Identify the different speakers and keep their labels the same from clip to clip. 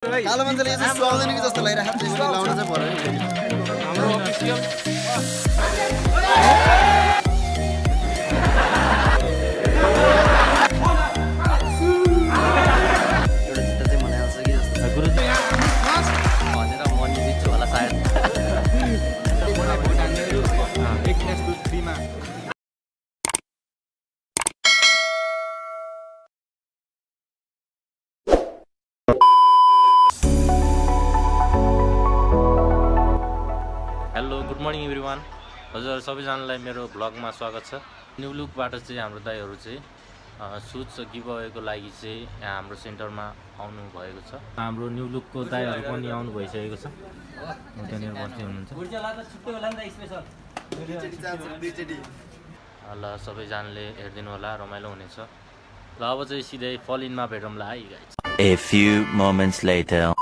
Speaker 1: कालो मान्छेले चाहिँ सुहाउँदैन कि जस्तो लागिरहेको छ लाउन चाहिँ पर्यो हाम्रो official
Speaker 2: hello good morning everyone हजुर सबैजनालाई मेरो भ्लगमा स्वागत छ। न्यू लुकबाट चाहिँ हाम्रो दाइहरू चाहिँ सुज गिभअवेको लागि चाहिँ यहाँ हाम्रो सेन्टरमा आउनु भएको छ। हाम्रो न्यू लुकको दाइहरू पनि आउनु भइसकेको छ। त्यहाँनिर बस्दै हुनुहुन्छ। ल सबैजनाले हेरिदिनु होला, रमाइलो हुनेछ। ल अब चाहिँ सिधै फल इनमा भेटौँला है guys.
Speaker 3: A few moments later.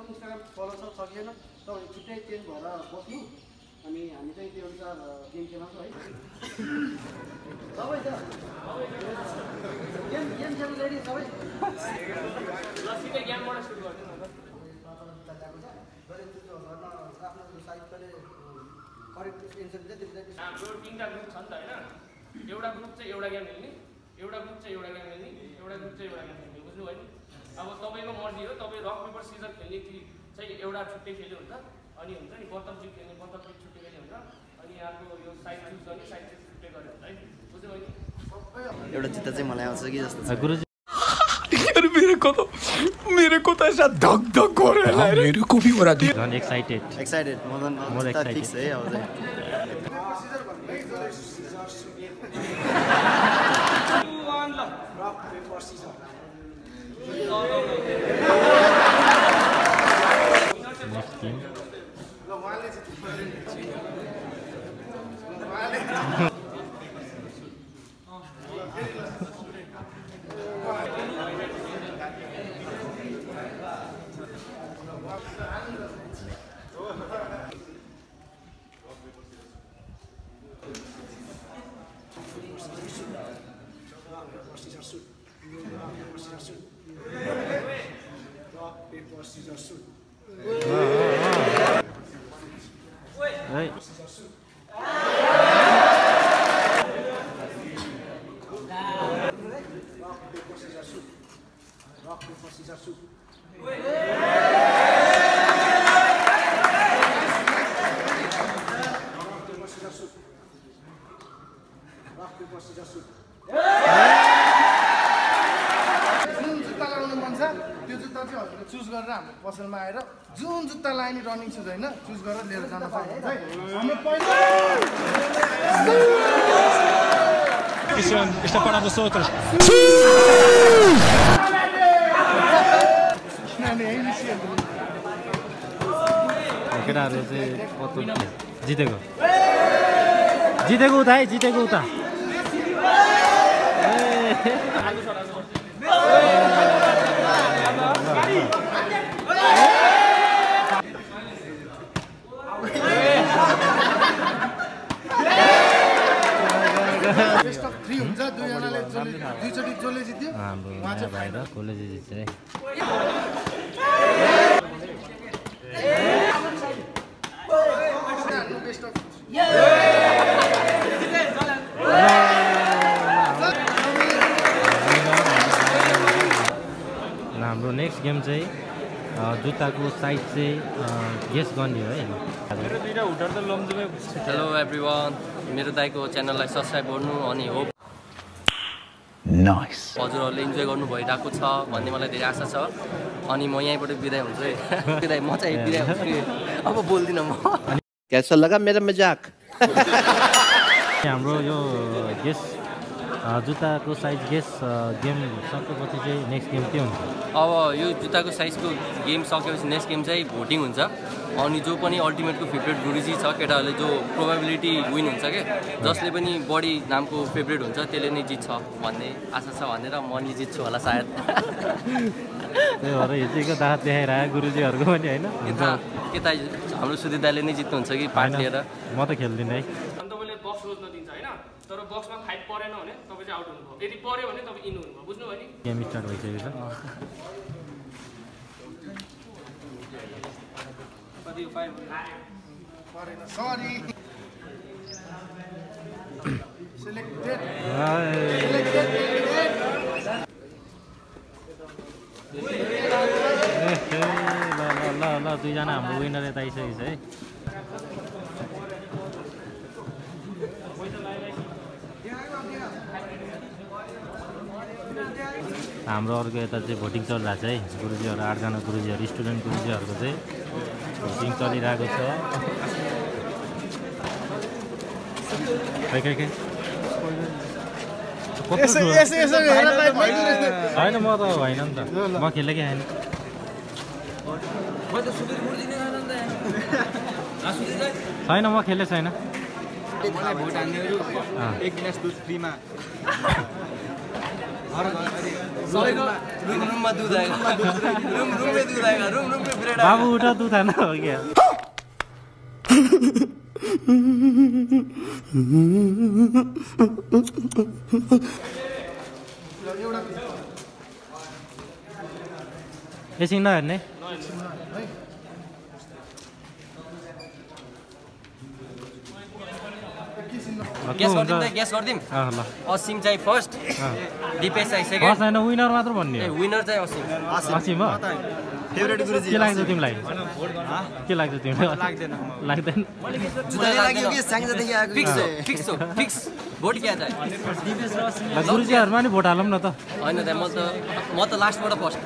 Speaker 1: Instagram follow सकिएन तपाईँ छिट्टै चेन्ज भएर बस्नु अनि हामी चाहिँ त्यो अनुसार गेम खेलाउँछौँ है। सबै त गेम खेल्नु रेडी सबै गेमबाट सुरु गर्नु आफ्नो साइड पनि करेक्ट एन्सर दिन्छ। हाम्रो तीनटा ग्रुप छ नि त हैन, एउटा ग्रुप चाहिँ एउटा गेम खेल्ने, एउटा ग्रुप चाहिँ एउटा गेम खेल्ने, एउटा ग्रुप चाहिँ एउटा गेम खेल्ने, बुझ्नु भयो नि। अब तपाईको मर्जी हो, तपाईँ रक पेपर सिजर खेल्ने कि चाहिँ एउटा छुट्टै खेल्यो हुन्छ अनि हुन्छ नि बत्तम जिप खेल्ने बत्तम जिप छुट्टै खेल्यो हुन्छ अनि यहाँको यो साइड चुज गर्ने साइड चुज छुट्टै गर्यो हुन्छ है, बुझ्नु भयो नि। एउटा चित्त चाहिँ मलाई आउँछ कि जस्तो गुरुजी
Speaker 4: यार मेरे को तो ऐसा धक धक हो रहा है, मेरे को भी हो रहा है।
Speaker 1: एक्साइटेड मदन फिक्स है अब चाहिँ चुज गरेर हाम्रो पसलमा आएर जुन जुत्ता लाने रनिङ सुज होइन चुज गरेर लिएर जान पाउनुहुन्छ है। हाम्रो पहिला
Speaker 4: Está para vosotros.
Speaker 2: केटाहरुले चाहिँ कस्तो जितेको उता है, जितेको उता
Speaker 1: बेस्ट अफ 3 हुन्छ। दुईजनाले दुईचोटि जसले जित्यो
Speaker 2: हाम्रो यहाँ भाइ र कसले जित्छ है।
Speaker 1: बेस्ट अफ
Speaker 2: हाम्रो नेक्स्ट गेम चाहिँ जुत्ताको साइज चाहिँ गेस गर्ने हो है।
Speaker 5: हेलो एभ्रिवान, मेरो दाइको च्यानललाई सब्सक्राइब गर्नु अनि होप
Speaker 3: Nice.
Speaker 5: हजुरहरूले इन्जोय गर्नु भइरहेको छ भन्ने मलाई धेरै आशा छ। अनि म यहीँबाट बिदाई हुन्छु है। बिदाई म चाहिँ बिदाई हुन्छु, अब बोल्दिनँ म।
Speaker 3: कैसा लगा मेरा मजाक?
Speaker 2: हाम्रो यो गेस जुत्ताको साइज गेस गेम सकेपछि चाहिँ नेक्स्ट गेम के हुन्छ?
Speaker 5: अब यो जुत्ताको साइजको गेम सकेपछि नेक्स्ट गेम चाहिँ भोटिङ हुन्छ अनि जो पनि अल्टिमेटको फेभरेट गुरुजी छ केटाहरूले जो प्रोबेबिलिटी विन हुन्छ क्या, जसले पनि बढी नामको फेभरेट हुन्छ त्यसले नै जित्छ भन्ने आशा छ भनेर म नि जित्छु होला सायद।
Speaker 2: त्यही भएर हिजोको दाँत देखाइरह्यो गुरुजीहरूको पनि होइन
Speaker 5: के त हाम्रो सुधीर दाइले नै जित्नुहुन्छ कि पार्ट लिएर
Speaker 2: म त खेल्दिनँ है
Speaker 1: अनि तपाईँले बक्स रोज्न दिन्छ होइन तर बक्समा फाइट परेन भने तपाईँ चाहिँ आउट हुनुभयो यदि पऱ्यो भने तपाईँ इन हुनुभयो बुझ्नुभयो नि
Speaker 2: गेम स्टार्ट भइसकेको छ ल दुईजना हाम्रो विनर यता आइसकेको छ है हाम्रो अर्को यता चाहिँ भोटिङ चलिरहेको छ है गुरुजीहरू 8 जना गुरुजीहरू स्टुडेन्ट गुरुजीहरूको चाहिँ भोटिङ चलिरहेको छ होइन म त होइन नि त म खेल्दै कि होइन छैन म खेल्दै छैन बाबु उठा दुध खाना हो क्या एकछिन नहेर्ने
Speaker 5: ग्यास गर्दिम
Speaker 2: ल
Speaker 5: असिम चाहिँ फर्स्ट दिपेश चाहिँ
Speaker 2: फर्स्ट
Speaker 5: सेकेन्ड
Speaker 2: होइन विनर मात्र भन्ने
Speaker 5: ए विनर चाहिँ असिम
Speaker 2: असिम हो
Speaker 6: फेभरेट गुरुजी
Speaker 2: के लाग्छ तिमीलाई के लाग्छ तिमीलाई लाग्दैन
Speaker 6: जुत्ता लाग्यो कि साङ्जादेखि आएको
Speaker 5: फिक्स भोट क्या चाहिँ
Speaker 2: गुरुजीहरूमा नि भोट हालौँ न त
Speaker 5: होइन त म त लास्टबाट फर्स्ट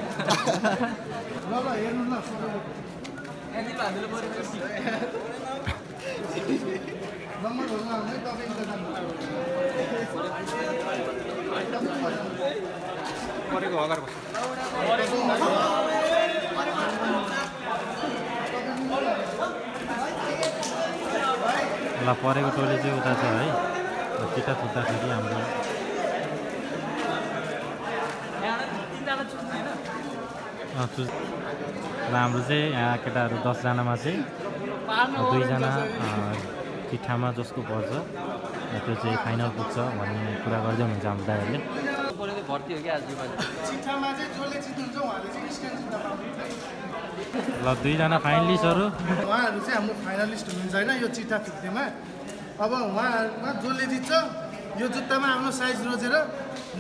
Speaker 2: ल परेको टोली चाहिँ उता छ है चिट्टा थुक्दाखेरि हाम्रो र हाम्रो चाहिँ यहाँ केटाहरू 10 जनामा चाहिँ 2 जना चिट्ठामा जसको पर्छ त्यो चाहिँ फाइनल पुग्छ भन्ने कुरा गर्दै हुनुहुन्छ हाम्रो दाइहरूले
Speaker 5: भर्ती हो क्या आज
Speaker 2: ल 2 जना फाइनलिस्टहरू
Speaker 7: उहाँहरू चाहिँ हाम्रो फाइनलिस्ट हुनुहुन्छ होइन यो चिट्ठा फिक्नेमा अब उहाँहरूमा जसले जित्छ यो जुत्तामा आफ्नो साइज रोजेर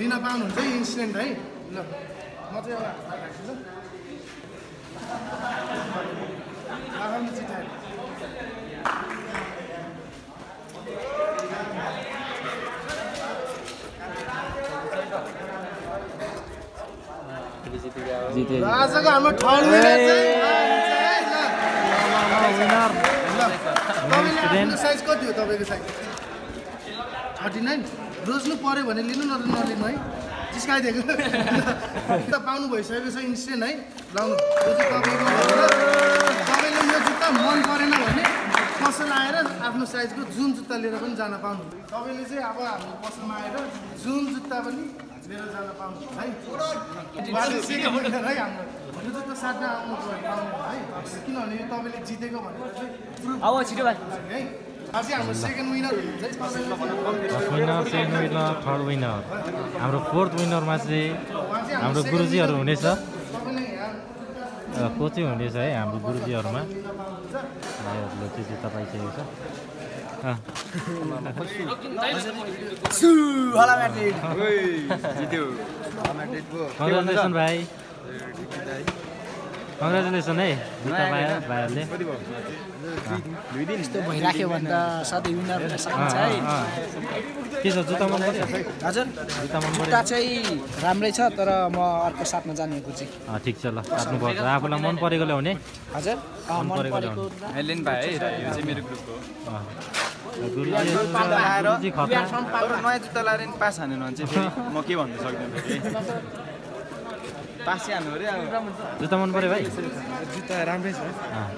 Speaker 7: लिन पाउनुहुन्छ यो इन्सिडेन्ट है ल म चाहिँ एउटा आगामी चिट्ठा आजको हाम्रो थर्ड विनर चाहिँ साइज कति हो तपाईँको साइज 39 रोज्नु पऱ्यो भने लिनु नलिनु है जिस्काइदिएको त पाउनु भइसकेको छ इन्स्टेन्ट है लाउनु यो चाहिँ तपाईँले यो जुत्ता मन परेन भने पसल आएर आफ्नो साइजको जुन जुत्ता लिएर पनि जान पाउनु तपाईँले चाहिँ अब हाम्रो पसलमा आएर जुन जुत्ता पनि लिएर जान पाउनुहुन्छ है हाम्रो यो जुत्ता साट्न आउनु पाउनु है किनभने यो तपाईँले जितेको भनेर चाहिँ अब छिटो है अझै हाम्रो सेकेन्ड विनर हुनुहुन्छ
Speaker 2: first winner second winner third winner हाम्रो फोर्थ विनरमा चाहिँ हाम्रो गुरुजीहरू हुनेछ को चाहिँ हुनेछ है हाम्रो गुरुजीहरूमा भाइहरूले चाहिँ जुत्ता पाइसकेको छ कङ्ग्रेचुलेसन भाइ कङ्ग्रेचुलेसन है जुत्ता पायो भाइहरूले
Speaker 8: यस्तो भइराख्यो भने त सधैँ विनर हुन सकिन्छ है
Speaker 2: के छ जुत्ता मन पर्यो
Speaker 8: हजुर
Speaker 2: जुत्ता मन पर्यो
Speaker 8: जुत्ता चाहिँ राम्रै छ तर म अर्को साथमा जाने गुरुजी
Speaker 2: ठिक छ ल साट्नुपर्छ आफूलाई मन परेको ल्याउने
Speaker 8: हजुर
Speaker 2: मन परेको ल्याउने
Speaker 6: हेलेन भाइ है यो चाहिँ मेरो ग्रुपको
Speaker 2: गुरुजी खतरा
Speaker 6: नयाँ जुत्ता लाएर नि पास हानेन भने चाहिँ फेरि म के भन्नु सक्दैन पासै हान्नु अरे अब
Speaker 2: जुत्ता मन पर्यो भाइ
Speaker 6: जुत्ता राम्रै छ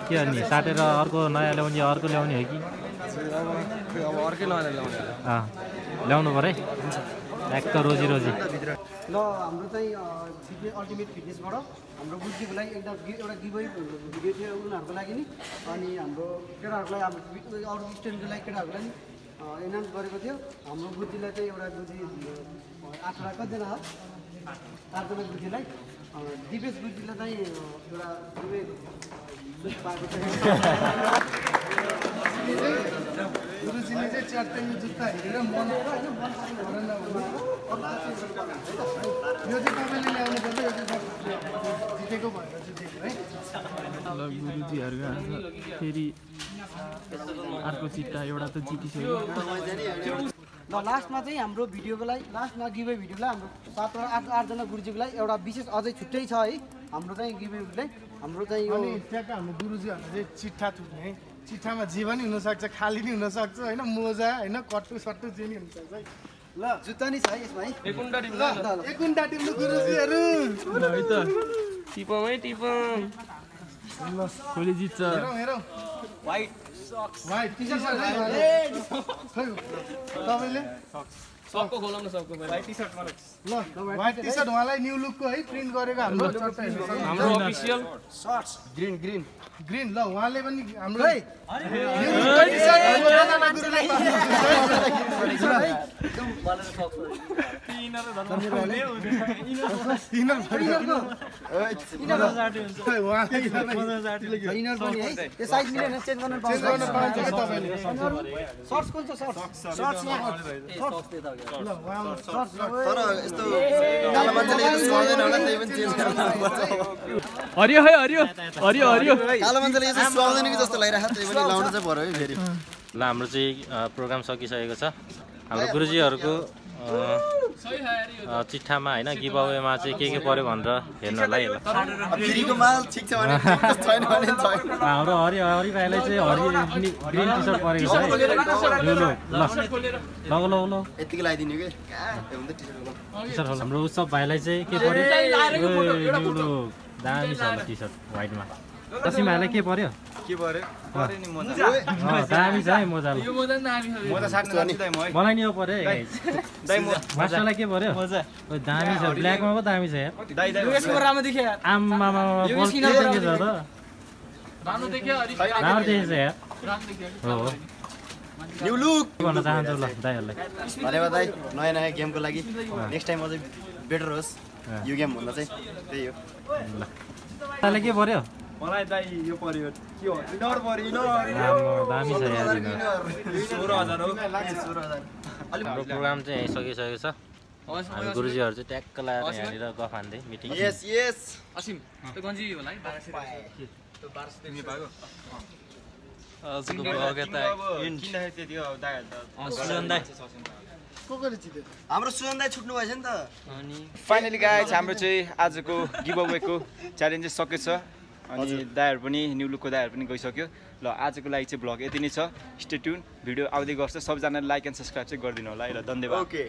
Speaker 2: के अनि साटेर अर्को नयाँ ल्याउने अर्को ल्याउने हो कि
Speaker 6: अब अर्कै लगाएर ल्याउने
Speaker 2: ल्याउनु पऱ्यो है ट्याक्क रोजी रोजी
Speaker 9: ल हाम्रो चाहिँ अल्टिमेट फिटनेसबाट हाम्रो बुद्धिको लागि एउटा गिभअवे भिडियो थियो उनीहरूको लागि नि अनि हाम्रो केटाहरूलाई अरू स्टुडेन्टको लागि केटाहरूको लागि एनाउन्स गरेको थियो हाम्रो बुद्धिलाई चाहिँ एउटा बुद्धि 8 कतिजना हो 8 जना बुद्धिलाई दिपेश बुद्धिलाई चाहिँ एउटा पाएको छ गुरुजीले चाहिँ च्याट्टै जुत्ता हेरेर मन होइन मन भरेन यो चाहिँ तपाईँले ल्याउनु पर्छ यो चाहिँ जितेको भएर जितेको है
Speaker 10: ल गुरुजीहरूको फेरि अर्को चिट्टा एउटा त जितिसक्यो
Speaker 9: ल लास्टमा चाहिँ हाम्रो भिडियोको लागि लास्टमा गिभअवे भिडियोलाई हाम्रो 7 वा 8 जना गुरुजीको लागि एउटा विशेष अझै छुट्टै छ है हाम्रो चाहिँ गिभअवेलाई हाम्रो चाहिँ यो
Speaker 7: त्यहाँका हाम्रो गुरुजीहरूले चाहिँ चिट्ठा थुक्ने चिट्ठामा जे पनि हुनसक्छ खाली नि हुनसक्छ होइन मोजा होइन कट्टु सट्टु जे नि हुनसक्छ है ल जुत्ता नि छ है यसमा है एकुन्डा टिम्नु गुरुजीहरू
Speaker 10: है त
Speaker 1: टिपम है टिपम
Speaker 7: ल
Speaker 10: कसले जित्छ
Speaker 7: हेरौँ
Speaker 5: व्हाइट सक्स
Speaker 7: वाइट टी-सर्ट है खै तपाईले
Speaker 1: सबको खोलाउँ न सबको
Speaker 5: व्हाइट टी-सर्ट मलाई
Speaker 7: ल वाइट टी-सर्ट उहाँलाई न्यू लुकको है प्रिन्ट गरेको हाम्रो
Speaker 1: हाम्रो अफिसियल
Speaker 9: सर्ट्स ग्रिन
Speaker 7: ग्रिन ल उहाँले पनि हाम्रो
Speaker 10: हरियो है हरियो हरियो हरियो
Speaker 9: कालो मान्छेले यसो सुहाउँदैन कि जस्तो लागिरहेको छ पनि लाउनु चाहिँ पर्यो है फेरि
Speaker 2: ल हाम्रो चाहिँ प्रोग्राम सकिसकेको छ हाम्रो गुरुजीहरूको चिट्ठामा होइन गिभअवेमा चाहिँ के पर्यो भनेर हेर्नलाई
Speaker 9: फेरिको माल ठिक छ भने छैन भने छैन
Speaker 2: हाम्रो हरि भाइलाई चाहिँ ग्रिन टी-सर्ट परेको छ है ल
Speaker 9: यतिकै लगाइदिनु कि
Speaker 2: टी-सर्ट हाम्रो उत्सव भाइलाई चाहिँ के पर्यो दामी छ टी-सर्ट व्हाइटमा तसिम भाइलाई के पर्यो
Speaker 6: नि मोजा
Speaker 2: दामी छ है मोजा
Speaker 6: मोजा साट्न जान्छु दाइ म है
Speaker 2: मलाई नि यो पर्यो
Speaker 6: दाइ
Speaker 2: मास्टरलाई के पर्यो दामी छ ब्ल्याकमा पो दामी छ यार
Speaker 6: दाइ
Speaker 1: राम्रो देख्यो यार
Speaker 2: आम्मा
Speaker 1: राम्रो देख्यो
Speaker 2: राम्रो देखिन्छ यार हो
Speaker 9: न्यू लुक
Speaker 2: भन्न चाहन्छु ल दाइहरूलाई
Speaker 9: धन्यवाद दाइ नयाँ गेमको लागि नेक्स्ट टाइम अझै बेटर होस् यो गेम भन्दा चाहिँ त्यही हो
Speaker 2: ल तपाईँलाई के पर्यो
Speaker 6: मलाई दाइ यो पर्यो के हो इनर पर्यो
Speaker 2: दामी छ यार
Speaker 6: 16000 हो 16000
Speaker 2: हाम्रो प्रोग्राम चाहिँ यहीँ सकिसकेको छ हामी गुरुजीहरू चाहिँ ट्याक्क लगाएर यहाँनिर गफ हान्दै मिटिङ
Speaker 9: यस
Speaker 1: असिम त्यो गन्जी होला है 1200 त्यो 1200 तिमी पाएको
Speaker 5: आजको ब्लग यता
Speaker 6: किन त्यति हो दाइ
Speaker 5: सुजन दाइ
Speaker 7: कोले जित्यो
Speaker 9: हाम्रो सुजन दाइ छुट्नु भएछ नि त
Speaker 5: अनि
Speaker 6: फाइनली गाइज हाम्रो चाहिँ आजको गिभअवेको च्यालेन्ज सकेछ अनि दाइहरू पनि न्यू लुकको दाइहरू पनि गइसक्यो ल आजको लागि चाहिँ ब्लग यति नै छ स्टे ट्युन भिडियो आउँदै गर्छ सबैजनाले लाइक एन्ड सब्सक्राइब चाहिँ गरिदिनु होला है ल धन्यवाद
Speaker 9: ओके